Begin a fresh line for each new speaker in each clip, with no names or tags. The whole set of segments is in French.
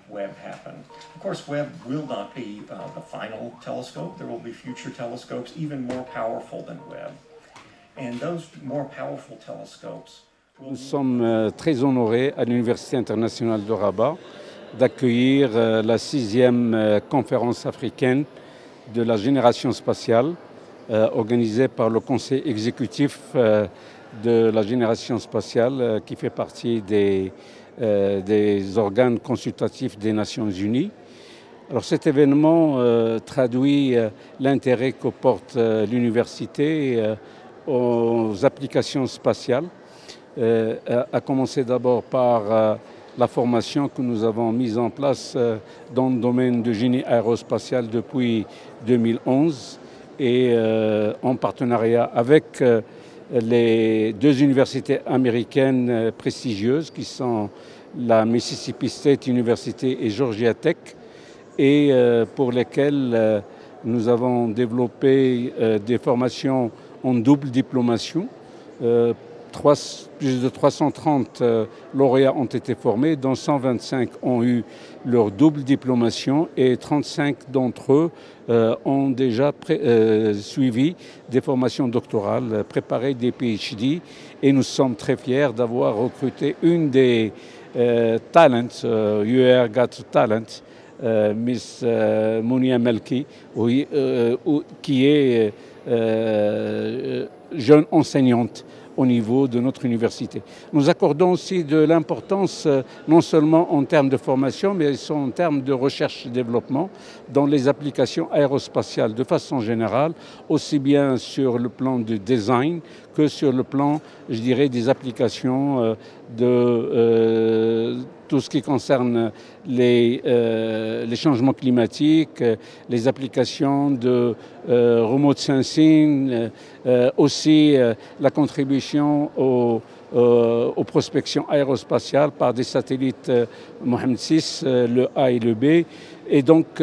Webb happened. Of course, Webb will not be the final telescope. There will be future telescopes even more powerful than Webb. And those more powerful telescopes
Nous sommes très honorés à l'Université internationale de Rabat d'accueillir la 6e conférence africaine de la génération spatiale organisée par le conseil exécutif de la génération spatiale qui fait partie des organes consultatifs des Nations Unies. Alors cet événement traduit l'intérêt que porte l'université aux applications spatiales, à commencer d'abord par la formation que nous avons mise en place dans le domaine de génie aérospatial depuis 2011 et en partenariat avec les deux universités américaines prestigieuses qui sont la Mississippi State University et Georgia Tech, et pour lesquelles nous avons développé des formations en double diplomation. Plus de 330 lauréats ont été formés, dont 125 ont eu leur double diplomation et 35 d'entre eux ont déjà suivi des formations doctorales, préparé des PhD, et nous sommes très fiers d'avoir recruté une des talents, UR Got Talent, Miss Mounia Melki, qui est jeune enseignante au niveau de notre université. Nous accordons aussi de l'importance non seulement en termes de formation, mais en termes de recherche et développement dans les applications aérospatiales de façon générale, aussi bien sur le plan du design que sur le plan, je dirais, des applications de tout ce qui concerne les changements climatiques, les applications de remote sensing, aussi la contribution aux prospections aérospatiales par des satellites Mohamed VI, le A et le B. Et donc,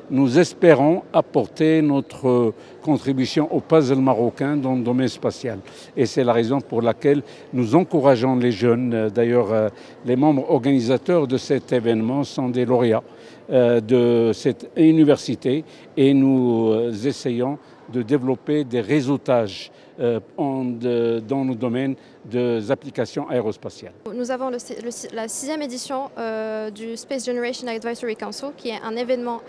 nous espérons apporter notre contribution au puzzle marocain dans le domaine spatial. Et c'est la raison pour laquelle nous encourageons les jeunes. D'ailleurs, les membres organisateurs de cet événement sont des lauréats de cette université, et nous essayons de développer des réseautages dans le domaine des applications aérospatiales.
Nous avons la 6e édition du Space Generation Advisory Council, qui est un événement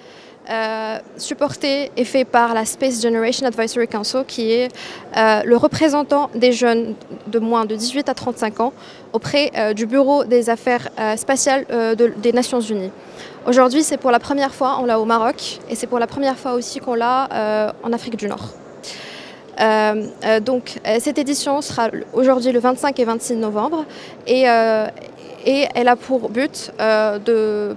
supporté et fait par la Space Generation Advisory Council, qui est le représentant des jeunes de moins de 18 à 35 ans auprès du Bureau des affaires spatiales des Nations Unies. Aujourd'hui, c'est pour la première fois, on l'a au Maroc, et c'est pour la première fois aussi qu'on l'a en Afrique du Nord. Donc cette édition sera aujourd'hui le 25 et 26 novembre, et elle a pour but de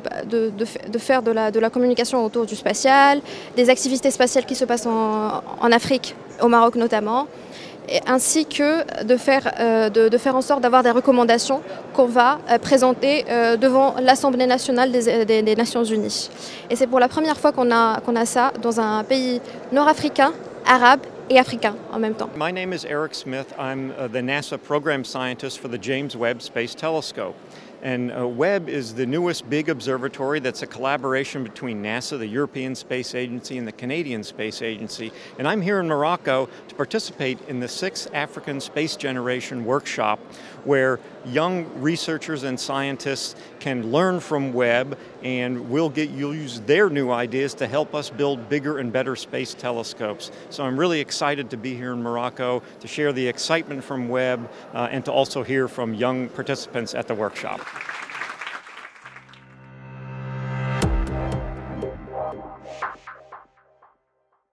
faire de la communication autour du spatial, des activités spatiales qui se passent en Afrique, au Maroc notamment, ainsi que de faire en sorte d'avoir des recommandations qu'on va présenter devant l'Assemblée nationale des Nations Unies. Et c'est pour la première fois qu'on a ça dans un pays nord-africain, arabe et africain en même temps.
My name is Eric Smith. I'm the NASA program scientist for the James Webb Space Telescope. And Webb is the newest big observatory that's a collaboration between NASA, the European Space Agency, and the Canadian Space Agency. And I'm here in Morocco to participate in the 6th African Space Generation Workshop, where young researchers and scientists can learn from Webb, and you'll use their new ideas to help us build bigger and better space telescopes. So I'm really excited to be here in Morocco to share the excitement from Webb and to also hear from young participants at the workshop.